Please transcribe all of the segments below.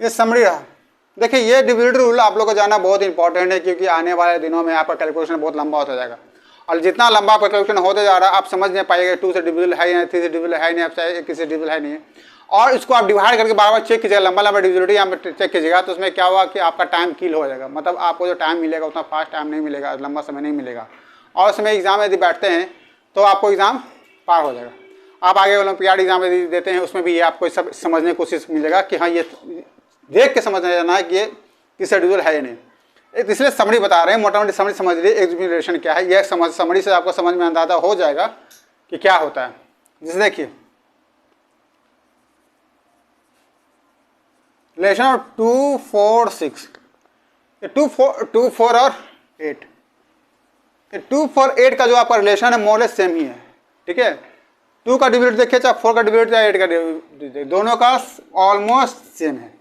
ये समरी रहा। देखिए ये डिविजिबिलिटी रूल आप लोग को जानना बहुत इंपॉर्टेंट है, क्योंकि आने वाले दिनों में आपका कैलकुलेशन बहुत लंबा होता जाएगा, और जितना लंबा आपका कैलकुलेशन होते जा रहा है आप समझ नहीं पाएंगे 2 से डिविजिबल है या 3 से डिविजिबल है नहीं, आप चाहे किसी से डिविजिबल है नहीं है, और इसको आप डिवाइड करके बार बार चेक कीजिएगा, लंबा लंबा डिविजिबिलिटी यहाँ पर चेक कीजिएगा, तो उसमें क्या हुआ कि आपका टाइम किल हो जाएगा, मतलब आपको जो टाइम मिलेगा उतना फास्ट टाइम नहीं मिलेगा, लंबा समय नहीं मिलेगा, और उसमें एग्जाम यदि बैठते हैं तो आपको एग्जाम पार हो जाएगा। आप आगे ओलंपियाड एग्जाम यदि देते हैं उसमें भी ये आपको सब समझने की कोशिश मिलेगा कि हाँ ये देख के समझना जाना है कि ये किस डिविजिबल है या नहीं। एक इसलिए समरी बता रहे हैं, मोटा मोटी समरी समझ लीजिए एक्स रिलेशन क्या है, यह समरी से आपको समझ में अंदाजा हो जाएगा कि क्या होता है। जैसे देखिए रिलेशन ऑफ 2, 4, 6, 2, 4 और 8, 2, 4, 8 का जो आपका रिलेशन है मोरलेस सेम ही है, ठीक है। 2 का डिविजिबिलिटी देखिए चाहे 4 का डिविजिबिलिटी चाहे 8 का डिविजिबिलिटी, दोनों का ऑलमोस्ट सेम है।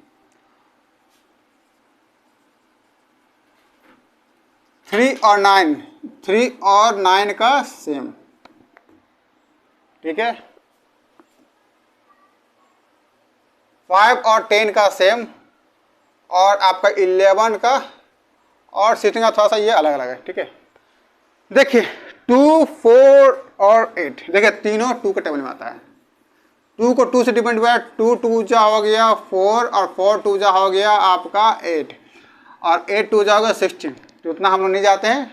3 और 9 का सेम, ठीक है। 5 और 10 का सेम, और आपका 11 का और 16 का थोड़ा सा ये अलग अलग है, ठीक है। देखिए 2, 4 और 8, देखिए तीनों 2 के टेबल में आता है। 2 को 2 से डिपेंड हुआ है, 2 2 जा हो गया 4, और 4 2 जा हो गया आपका 8, और 8 2 जा हो गया 16, तो उतना हम लोग नहीं जाते हैं।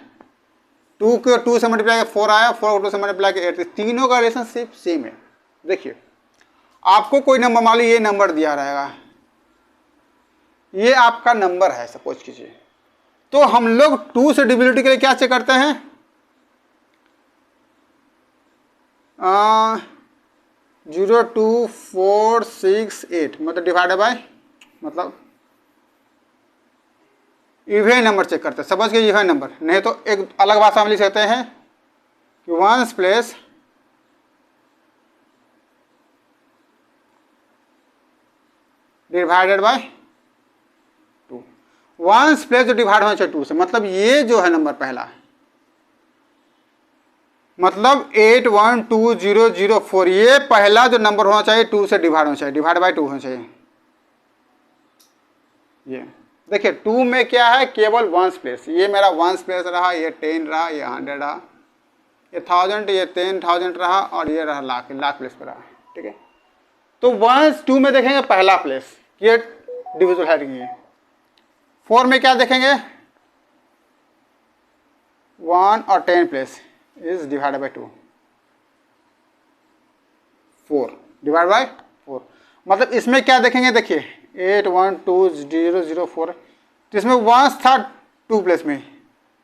2 को 2 से मल्टीप्लाई 4 आया, 4 को 2 से मल्टीप्लाई 8, तीनों का रिलेशनशिप सेम है। देखिए आपको कोई नंबर मान लो ये नंबर दिया रहेगा, ये आपका नंबर है सपोज कीजिए, तो हम लोग 2 से डिविजिबिलिटी के लिए क्या चेक करते हैं, 0, 2, 4, 6, 8 मतलब डिवाइडेड बाय, मतलब इवन नंबर चेक करते हैं, समझ गए, इवन नंबर। नहीं तो एक अलग भाषा में लिख सकते हैं कि ones place divided by 2, ones place जो डिवाइड होना चाहिए 2 से, मतलब ये जो है नंबर पहला, मतलब 8, 1, 2, 0, 0, 4, ये पहला जो नंबर होना चाहिए 2 से डिवाइड होना चाहिए, डिवाइड बाय 2 होना चाहिए। ये देखिए 2 में क्या है, केवल वंस प्लेस, ये मेरा वंस प्लेस रहा, ये 10 रहा, ये 100 रहा, ये 1000, ये 10,000 रहा, और ये रहा लाख, लाख प्लेस पर रहा, ठीक है। तो वंस 2 में देखेंगे पहला प्लेस, ये डिविजिबल है नहीं है। 4 में क्या देखेंगे, 1 और 10 place is divided bye 2, 4 divide by 4, मतलब इसमें क्या देखेंगे, देखिए 8, 1, 2, 0, 0, 4, तो इसमें वंस था 2 प्लेस में,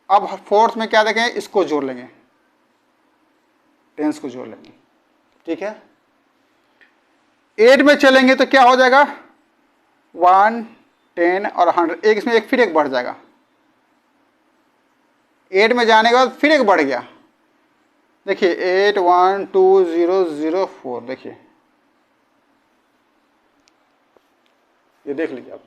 अब 4th में क्या देखेंगे, इसको जोड़ लेंगे, 10 को जोड़ लेंगे, ठीक है। 8 में चलेंगे तो क्या हो जाएगा, 1, 10 और 100, एक इसमें एक फिर एक बढ़ जाएगा, 8 में जाने के बाद फिर एक बढ़ गया, देखिए 8, 1, 2, 0, 0, 4, देखिए ये देख लीजिए आप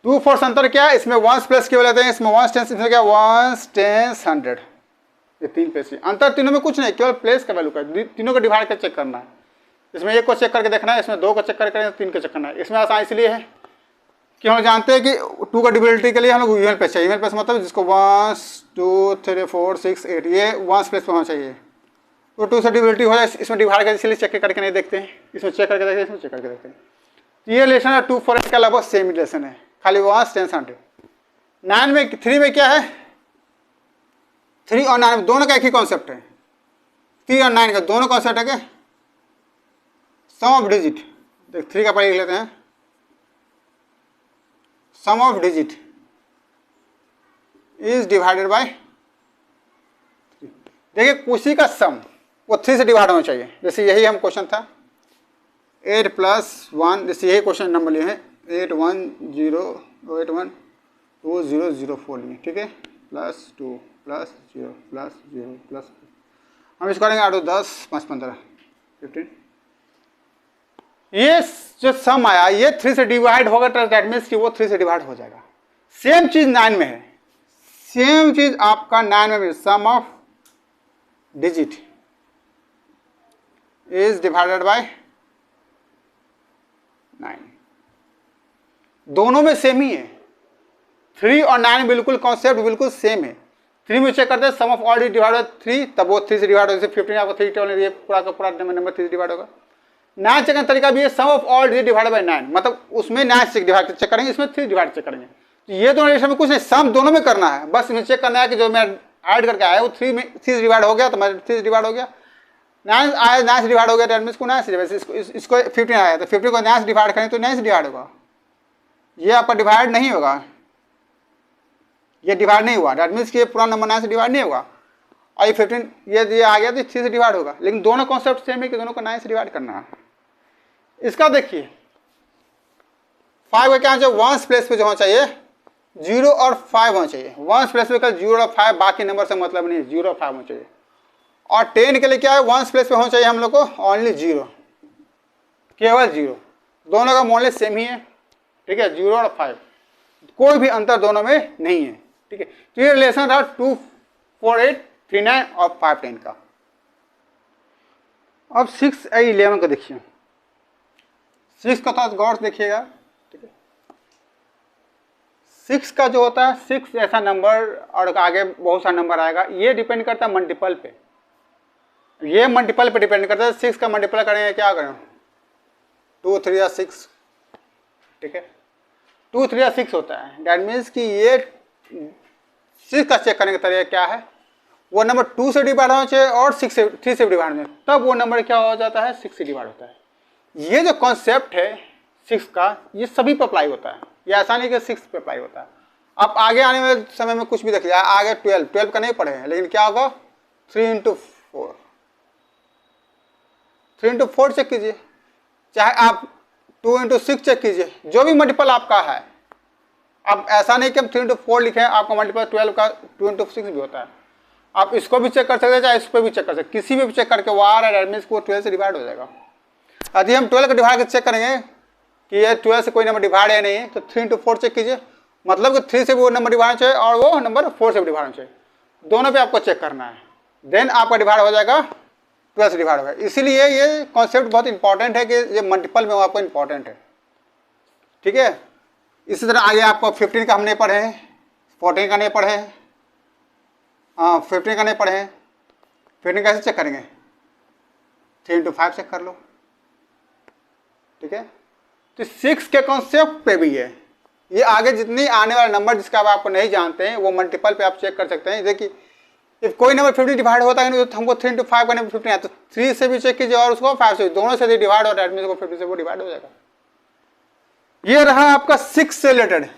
2, 4 से अंतर क्या है, इसमें वंस प्लस केवल लेते हैं, इसमें वंस टेंस, इसमें क्या वंस टेंस 100, ये 3 प्लेस ही अंतर, तीनों में कुछ नहीं, केवल प्लेस का वैल्यू का, तीनों को डिवाइड कर चेक करना है। इसमें 1 को चेक करके देखना है, इसमें 2 को चेक करके 3 को चेक करना है। इसमें आसान इसलिए है कि हम जानते हैं कि 2 का डिविजिबिलिटी के लिए हम लोग इवन प्लेस चाहिए, इवन प्लेस मतलब जिसको 1, 2, 3, 4, 6, 8 ये वंस प्लेस पर होना चाहिए, तो 2 से डिविजिबिलिटी हो जाए, इसमें डिवाइड कर इसलिए चेक करके नहीं देखते हैं, इसमें चेक करके देखते हैं, इसमें चेक करके देखते हैं। ये रिलेशन है 2, 4, 8 का लगभग सेम रिलेशन है, खाली वंस टेंस 100। 9 में 3 में क्या है, 3 और 9 दोनों का एक ही कॉन्सेप्ट है, 3 और 9 का दोनों कॉन्सेप्ट है क्या, सम ऑफ डिजिट, देख 3 का पहले लिख लेते हैं, sum of digit is divided by 3। देखिए उसी का सम वो 3 से डिवाइड होना चाहिए, जैसे यही हम क्वेश्चन था 8 + 1, जैसे यही क्वेश्चन नंबर लिए हैं 8, 1, 0, 8, 1, 2, 0, 0, 4 लिए, ठीक है, +2 +0 +0 +, हम इसको करेंगे 8, 10, 5, 15, 15। ये जो सम आया ये 3 से डिवाइड होगा, तो दैट मीन्स कि वो 3 से डिवाइड हो जाएगा। सेम चीज 9 में है, सेम चीज आपका 9 में भी, sum of digit is divided by 9, दोनों में सेम ही है। 3 और 9 बिल्कुल कॉन्सेप्ट बिल्कुल सेम है। 3 में चेक करते हैं sum of all divide by 3, तब वो 3 से डिवाइड होगा। 15 आपको 3 टेबल ये पूरा का पूरा नंबर 3 से डिवाइड होगा। 9 चेक करने का तरीका भी है, sum of all divide by 9, मतलब उसमें 9 से डिवाइड चेक करेंगे, इसमें 3 डिवाइड चेक करेंगे। तो ये दोनों रिलेशन में कुछ नहीं, सम दोनों में करना है, बस इन्हें चेक करना है कि जो मैं ऐड करके आया वो 3 में 3 से डिवाइड हो गया तो मैं 3 से डिवाइड हो गया। 9 आया 9 से डिवाइड हो गया, तो इसको 9 से इसको 15 आया तो 50 को 9 से डिवाइड करें तो 9 से डिवाइड होगा। ये आपका डिवाइड नहीं होगा, ये डिवाइड नहीं हुआ, दैट मीन्स कि ये पूरा नंबर 9 से डिवाइड नहीं होगा। और ये 15 ये आ गया तो 3 से डिवाइड होगा, लेकिन दोनों कॉन्सेप्ट सेम है कि दोनों को 9 से डिवाइड करना है। इसका देखिए 5 का क्या होना चाहिए, वंस प्लेस पे जो होना चाहिए 0 और 5 होना चाहिए। वंस प्लेस पे 0 और 5, बाकी नंबर से मतलब नहीं है, 0 और 5 होना चाहिए। और 10 के लिए क्या है, वंस प्लेस पे होना चाहिए हम लोग को ओनली 0, केवल 0। दोनों का मॉडल सेम ही है, ठीक है, 0 और 5, कोई भी अंतर दोनों में नहीं है, ठीक है। तो ये रिलेशन रहा 2, 4, 8, 3, 9 और 5, 10 का। अब 6 और 11 को देखिए। 6 का थोड़ा गौर से देखिएगा, ठीक है। 6 का जो होता है, 6 ऐसा नंबर और आगे बहुत सा नंबर आएगा, ये डिपेंड करता है मल्टीपल पे, ये मल्टीपल पे डिपेंड करता है। 6 का मल्टीपल करेंगे, क्या करें, 2, 3 या 6, ठीक है, 2, 3 या 6 होता है। दैट मीन्स कि ये 6 का चेक करने का तरीका क्या है, वो नंबर 2 से डिवाइड होना चाहिए और 3 से डिवाइड होना चाहिए, तब वो नंबर क्या हो जाता है, 6 से डिवाइड होता है। ये जो कॉन्सेप्ट है 6 का, ये सभी पर अप्लाई होता है, ये ऐसा नहीं कि 6 पे अप्लाई होता है। अब आगे आने वाले समय में कुछ भी देख लिया, आगे 12 का नहीं पढ़े हैं, लेकिन क्या होगा 3 × 4, 3 × 4 चेक कीजिए, चाहे आप 2 × 6 चेक कीजिए, जो भी मल्टीपल आपका है। अब ऐसा नहीं कि हम 3 × 4 लिखें, आपका मल्टीपल 12 का 2 × 6 भी होता है। आप इसको भी चेक कर सकते हैं, चाहे इस पर भी चेक कर सकते हैं, किसी में भी चेक करके वो आ रहा है, दैट मीन्स वो 12 से डिवाइड हो जाएगा। यदि हम 12 का डिवाइड करके चेक करेंगे कि ये 12 से कोई नंबर डिवाइड है नहीं, तो 3 × 4 चेक कीजिए, मतलब कि 3 से भी वो नंबर डिवाइड चाहिए और वो नंबर 4 से भी डिवाइड चाहिए, दोनों पे आपको चेक करना है, देन आपका डिवाइड हो जाएगा, 12 से डिवाइड होगा। इसीलिए ये कॉन्सेप्ट बहुत इंपॉर्टेंट है कि ये मल्टीपल में आपको इंपॉर्टेंट है, ठीक है। इसी तरह आगे आपको 15 का हमने पढ़े हैं, 14 का नहीं पढ़े हैं, हाँ 15 का नहीं पढ़े हैं। 15 कैसे चेक करेंगे, 3 × 5 चेक कर लो, ठीक है। तो 6 के कॉन्सेप्ट पे भी है, ये आगे जितनी आने वाले नंबर जिसका आपको नहीं जानते हैं वो मल्टीपल पे आप चेक कर सकते हैं। देखिए जब कोई नंबर 50 डिवाइड होता है तो हमको 3 × 5 का नंबर 15 है, तो 3 से भी चेक कीजिए और उसको 5 से, दोनों से डिवाइड हो, एडमिशन को 50 से वो डिवाइड हो जाएगा। ये रहा आपका 6 से रिलेटेड,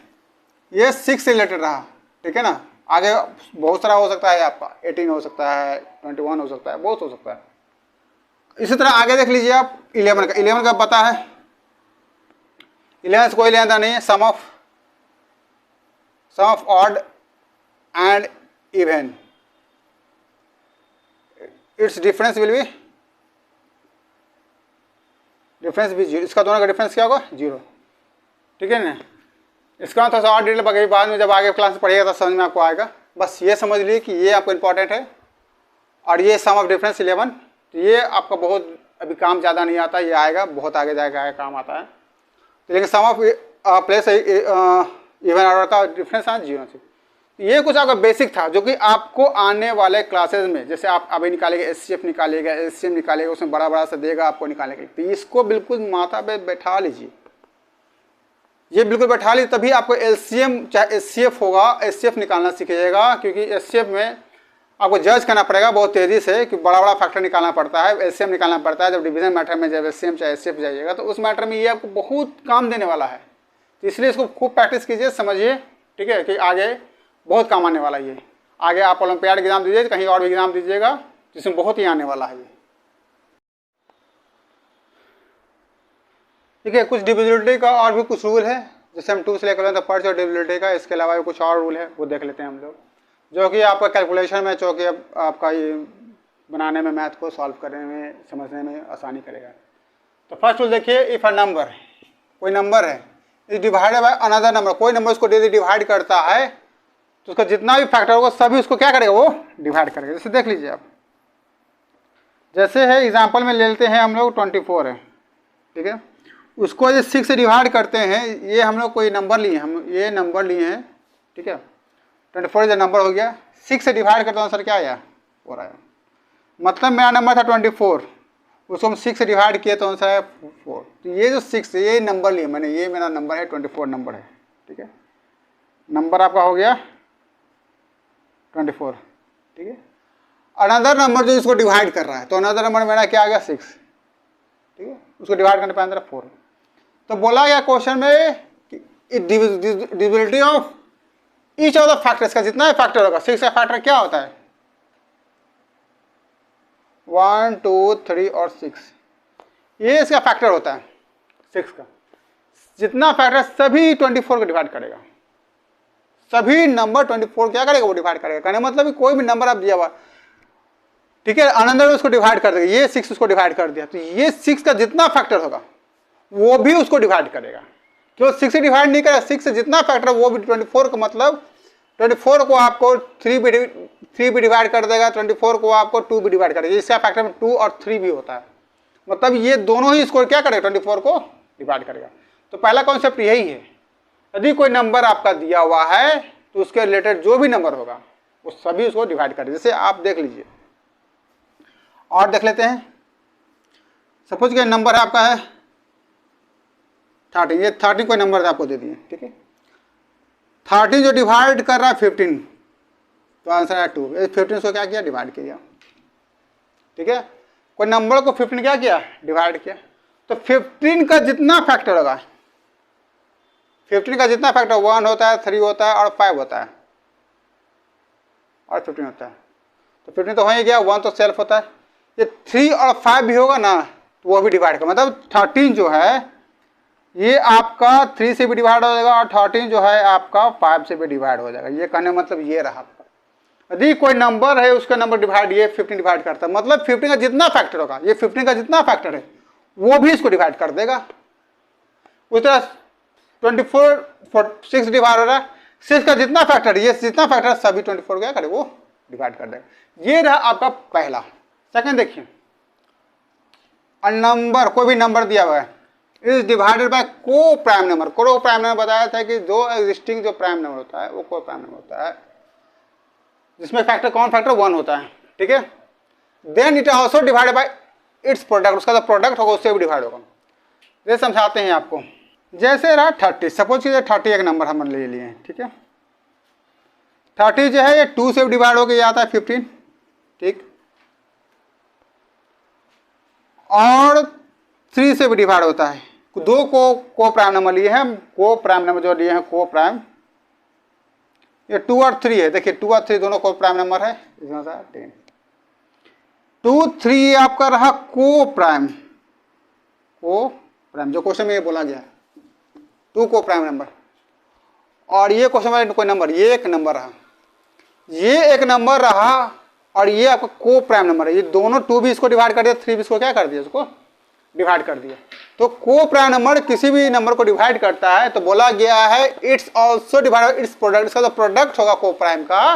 ये 6 से रिलेटेड रहा, ठीक है ना। आगे बहुत सारा हो सकता है, आपका 18 हो सकता है, 21 हो सकता है, बहुत हो सकता है। इसी तरह आगे देख लीजिए आप 11 का। 11 का पता है, 11 से कोई लेना नहीं है, sum of odd and even, its difference will be, difference भी 0, इसका दोनों का डिफरेंस क्या होगा, 0, ठीक है ना। इसका थोड़ा सा और डिटेल बाकी बाद में जब आगे क्लास में पढ़िएगा तो समझ में आपको आएगा। बस ये समझ लीजिए कि ये आपको इंपॉर्टेंट है, और ये सम ऑफ डिफरेंस 11, ये आपका बहुत अभी काम ज़्यादा नहीं आता, ये आएगा बहुत आगे जाएगा, आगे काम आता है। तो लेकिन सम ऑफ प्लेस इवन ऑर्डर का डिफरेंस है 0 से। ये कुछ आपका बेसिक था जो कि आपको आने वाले क्लासेस में, जैसे आप अभी निकालेंगे SCF निकालेगा, SCM निकालेगा, उसमें बड़ा बड़ा सा देगा आपको निकालने के लिए, तो इसको बिल्कुल माथा पे बैठा लीजिए, ये बिल्कुल बैठा लीजिए, तभी आपको LCM चाहे SCF होगा, SCF निकालना सीखिएगा। क्योंकि SCF में आपको जज करना पड़ेगा बहुत तेज़ी से, कि बड़ा बड़ा फैक्टर निकालना पड़ता है, LCM निकालना पड़ता है। जब डिवीजन मैटर में जब SCM चाहे SCF जाइएगा तो उस मैटर में ये आपको बहुत काम देने वाला है, तो इसलिए इसको खूब प्रैक्टिस कीजिए, समझिए, ठीक है, कि आगे बहुत काम आने वाला है। ये आगे आप ओलंपियाड एग्जाम दीजिए, कहीं और भी एग्जाम दीजिएगा, जिसमें बहुत ही आने वाला है ये, ठीक है। कुछ डिविजिबिलिटी का और भी कुछ रूल है, जैसे हम 2 से लेकर तो पर्च और डिविजिबिलिटी का, इसके अलावा भी कुछ और रूल है, वो देख लेते हैं हम लोग, जो कि आपका कैलकुलेशन में, जो कि आपका ये बनाने में, मैथ को सॉल्व करने में, समझने में आसानी करेगा। तो फर्स्ट रूल देखिए, इफ़ अ नंबर, कोई नंबर है, is divided by another number, कोई नंबर उसको यदि डिवाइड करता है तो उसका जितना भी फैक्टर होगा सभी उसको क्या करेगा, वो डिवाइड करेगा। जैसे देख लीजिए आप, जैसे है एग्जाम्पल में ले लेते हैं हम लोग 24 है, ठीक है, उसको ये 6 से डिवाइड करते हैं, ये हम लोग कोई नंबर लिए, हम ये नंबर लिए हैं, ठीक है, 24 जो नंबर हो गया, 6 से डिवाइड करते हैं आंसर क्या आया 4 आया। मतलब मेरा नंबर था 24, उसको हम 6 से डिवाइड किए तो आंसर है 4। तो ये जो 6 ये नंबर लिए मैंने, ये मेरा नंबर है 24 नंबर है, ठीक है, नंबर आपका हो गया 24, ठीक है। अनदर नंबर जो इसको डिवाइड कर रहा है, तो अनदर नंबर मेरा क्या आ गया 6, ठीक है, उसको डिवाइड करने पर आंसर 4। तो बोला गया क्वेश्चन में divisibility of each of the factors का जितना भी फैक्टर होगा, 6 का फैक्टर क्या होता है 1 2 3 और 6, ये इसका फैक्टर होता है 6 का। जितना फैक्टर सभी 24 को डिवाइड करेगा, सभी नंबर 24 क्या करेगा वो डिवाइड करेगा। कहने मतलब कोई भी नंबर आप दिया हुआ, ठीक है, अनदर उसको डिवाइड कर देगा, ये 6 उसको डिवाइड कर दिया, तो ये 6 का जितना फैक्टर होगा वो भी उसको डिवाइड करेगा। क्यों 6 से डिवाइड नहीं करेगा, 6 से जितना फैक्टर वो भी 24 का, मतलब 24 को आपको 3 भी डिवाइड कर देगा, 24 को आपको 2 भी डिवाइड करेगा। इसका फैक्टर में 2 और 3 भी होता है, मतलब ये दोनों ही इसको क्या करेगा 24 को डिवाइड करेगा। तो पहला कॉन्सेप्ट यही है, यदि कोई नंबर आपका दिया हुआ है तो उसके रिलेटेड जो भी नंबर होगा वो सभी उसको डिवाइड करेगा। जैसे आप देख लीजिए और देख लेते हैं, सपोज कि नंबर आपका है 13, ये 13 कोई नंबर आपको दे दिए, ठीक है, 13 जो डिवाइड कर रहा है 15, तो आंसर है 2। 15 को क्या किया डिवाइड किया, ठीक है, कोई नंबर को 15 क्या किया डिवाइड किया, तो 15 का जितना फैक्टर होगा, 15 का जितना फैक्टर 1 होता है, 3 होता है और 5 होता है और 15 होता है, तो 15 तो हो ही गया, 1 तो सेल्फ होता है, ये 3 और 5 भी होगा ना तो वो भी डिवाइड कर, मतलब 13 जो है ये आपका 3 से भी डिवाइड हो जाएगा और 13 जो है आपका 5 से भी डिवाइड हो जाएगा। ये कहने मतलब ये रहा आपका, यदि कोई नंबर है उसका नंबर डिवाइड ये 15 डिवाइड करता है, मतलब 15 का जितना फैक्टर होगा, ये 15 का जितना फैक्टर है वो भी इसको डिवाइड कर देगा। उस तरह 6 डिवाइड हो रहा है, 6 का जितना फैक्टर, ये जितना फैक्टर सभी 24 क्या करे वो डिवाइड कर देगा। ये रहा आपका पहला। सेकंड देखिए, नंबर कोई भी नंबर दिया हुआ है इज डिवाइडेड बाय को प्राइम नंबर। को प्राइम नंबर बताया था कि जो एग्जिस्टिंग जो प्राइम नंबर होता है वो को प्राइम नंबर होता है, जिसमें फैक्टर कौन फैक्टर 1 होता है, ठीक है। Then it also divided by its product, उसका जो प्रोडक्ट होगा उससे भी डिवाइड होगा। ये समझाते हैं आपको। जैसे रहा 30, सपोज कीजिए 30 एक नंबर हम ले लिए हैं, ठीक है, 30 जो है ये 2 से भी डिवाइड होकर आता है 15, ठीक, और 3 से भी डिवाइड होता है। दो को प्राइम नंबर लिए हैं, को प्राइम नंबर जो लिए हैं को प्राइम, ये 2 और 3 है, देखिए 2 और 3 दोनों को प्राइम नंबर है, इसमें 10 2 3 आपका रहा को प्राइम जो क्वेश्चन में ये बोला गया 2 को प्राइम नंबर, और ये क्वेश्चन में कोई नंबर, ये एक नंबर रहा, ये एक नंबर रहा और ये आपका को प्राइम नंबर है। ये दोनों 2 भी इसको डिवाइड कर दिया, 3 भी इसको क्या कर दिया, इसको डिवाइड कर दिया। तो को प्राइम नंबर किसी भी नंबर को डिवाइड करता है, तो बोला गया है it's also divide it's product, इसका जो प्रोडक्ट होगा को प्राइम का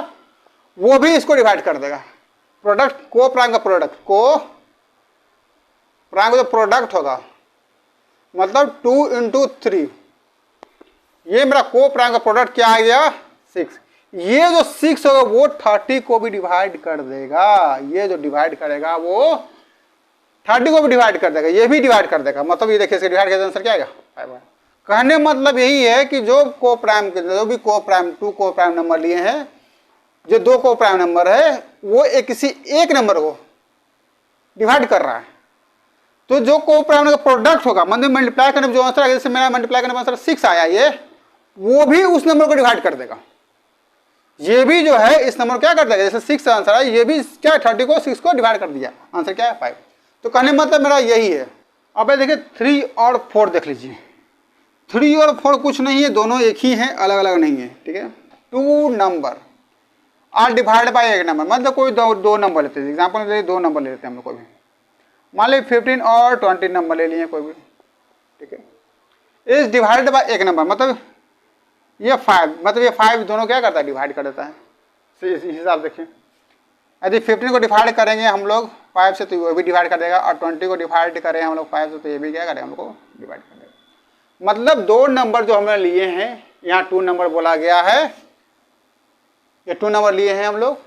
वो भी इसको डिवाइड कर देगा। प्रोडक्ट को प्राइम का प्रोडक्ट, को प्राइम का जो प्रोडक्ट होगा मतलब 2 × 3, ये मेरा को प्राइम का प्रोडक्ट क्या आ गया 6। ये जो 6 होगा वो 30 को भी डिवाइड कर देगा, ये जो डिवाइड करेगा वो 30 को भी डिवाइड कर देगा, ये भी डिवाइड कर देगा। मतलब ये देखिए इसके डिवाइड का आंसर क्या आएगा 5। कहने मतलब यही है कि जो को प्राइम के जो भी को प्राइम 2 को प्राइम नंबर लिए हैं, जो 2 को प्राइम नंबर है वो किसी एक नंबर को डिवाइड कर रहा है, तो जो को प्राइम का प्रोडक्ट होगा मतलब मल्टीप्लाई करने में जो आंसर आएगा, जैसे मेरा मल्टीप्लाई करने में आंसर 6 आया, ये वो भी उस नंबर को डिवाइड कर देगा। ये भी जो है इस नंबर क्या कर देगा, जैसे 6 आंसर है, ये भी क्या 30 को 6 को डिवाइड कर दिया, आंसर क्या है 5। तो कहने मतलब मेरा यही है। अब देखिए 3 और 4 देख लीजिए, 3 और 4 कुछ नहीं है, दोनों एक ही हैं, अलग अलग नहीं है, ठीक है। 2 नंबर आर डिवाइड बाय एक नंबर, मतलब कोई दो नंबर लेते हैं, एग्जाम्पल के लिए 2 नंबर ले लेते हैं हम लोग, कोई भी मान लीजिए 15 और 20 नंबर ले लिए कोई भी, ठीक है। इज डिवाइडेड बाय एक नंबर, मतलब ये 5, मतलब ये 5 दोनों क्या करता है डिवाइड कर देता है। इस हिसाब देखिए यदि 15 को डिवाइड करेंगे हम लोग 5 से तो वो भी डिवाइड कर देगा, और 20 को डिवाइड करें हम लोग 5 से तो ये भी क्या करेगा, हम लोग को डिवाइड कर देगा। मतलब दो नंबर जो हमने लिए हैं, यहाँ 2 नंबर बोला गया है, ये 2 नंबर लिए हैं हम लोग,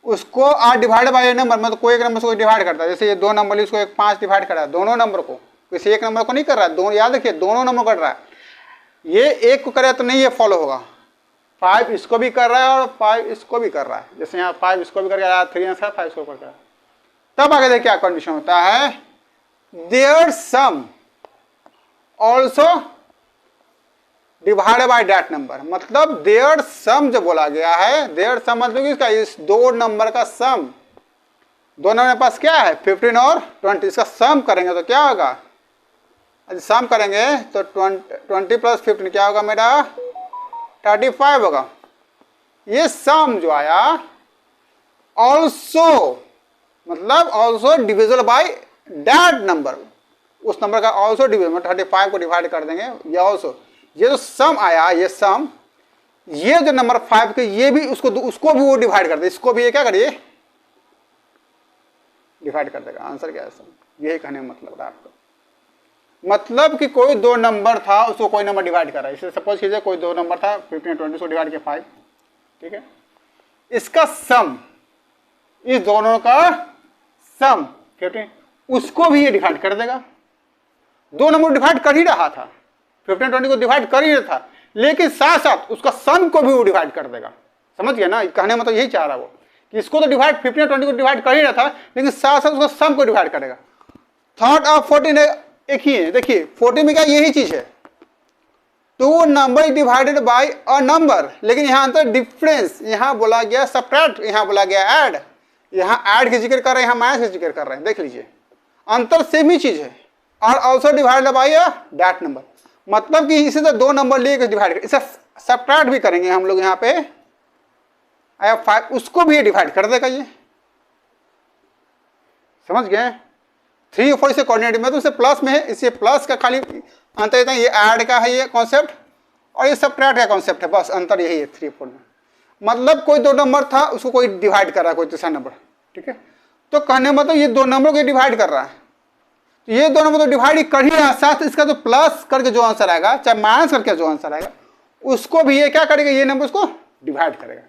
उसको आर डिवाइड बाई नंबर, मतलब कोई एक नंबर से कोई डिवाइड करता है। जैसे ये 2 नंबर इसको एक 5 डिवाइड कर रहा है, दोनों नंबर को, किसी एक नंबर को नहीं कर रहा है, दोनों, याद रखिए दोनों नंबर कर रहा है। ये एक को करे तो नहीं ये फॉलो होगा, 5 इसको भी कर रहा है और 5 इसको भी कर रहा है। जैसे यहाँ 5 इसको भी कर रहा है, 3 आंसर 5 इसको कर रहा है। तब आगे देखिए क्या कंडीशन होता है, their sum also divide by that number. मतलब देयर सम जो बोला गया है, देयर सम मतलब इसका इस दो नंबर का सम, दो नंबर के पास क्या है 15 और 20, इसका सम करेंगे तो क्या होगा, सम करेंगे तो 20 प्लस 15 क्या होगा मेरा 35 होगा। ये सम जो आया ऑल्सो, मतलब also divisible by that number, उस नंबर का ऑल्सो डिविजिबल, 35 को डिवाइड कर देंगे, ये ऑल्सो, ये जो सम आया, ये सम, ये जो नंबर 5 के, ये भी उसको भी वो डिवाइड कर दे, इसको भी ये क्या करिए डिवाइड कर देगा। आंसर क्या है सम, यही कहने का मतलब है आपका। मतलब कि कोई दो नंबर था, उसको कोई नंबर डिवाइड कर रहा है। इसे सपोज कीजिए कोई दो नंबर था 15 20 को डिवाइड किया 5, ठीक है, इसका सम, इस दोनों का सम 15, उसको भी ये डिवाइड कर देगा। दो नंबर डिवाइड कर ही रहा था, 15 20 को डिवाइड कर ही रहा था, लेकिन साथ साथ उसका सम को भी वो डिवाइड कर देगा। समझ गया ना, कहने मतलब यही चाह रहा वो कि इसको तो डिवाइड 15 20 को डिवाइड कर ही रहा था, लेकिन साथ साथ उसका सम को डिवाइड करेगा। थॉट ऑफ 14 एक ही है, देखिए 14 में क्या यही चीज है, two number divided by a number, लेकिन यहाँ अंतर डिफरेंस, यहाँ बोला गया सब्ट्रैक्ट, यहाँ बोला गया ऐड, यहाँ ऐड का जिक्र कर रहे हैं, यहाँ माइनस का जिक्र कर रहे हैं। देख लीजिए अंतर सेम ही चीज है, और also divided by a that number, मतलब कि इसे तो दो नंबर लेकर डिवाइड कर, इसे सब्ट्रैक्ट भी करेंगे हम लोग, यहाँ पे आया 5, उसको भी डिवाइड कर देगा ये। समझ गए, 3 और 4 से कोऑर्डिनेट में, तो इसे प्लस में है, इसे प्लस का खाली अंतर इतना, ये ऐड का है ये कॉन्सेप्ट, और ये सब्ट्रैक्ट का कॉन्सेप्ट है, बस अंतर यही है 3 4 में। मतलब कोई दो नंबर था, उसको कोई डिवाइड कर रहा है, कोई तीसरा नंबर, ठीक है, तो कहने मतलब ये दो नंबर को डिवाइड कर रहा है, तो ये दो नंबर तो डिवाइड कर ही रहा, साथ इसका जो प्लस करके जो आंसर आएगा, चाहे माइनस करके जो आंसर आएगा, उसको भी ये क्या करेगा, ये नंबर उसको डिवाइड करेगा।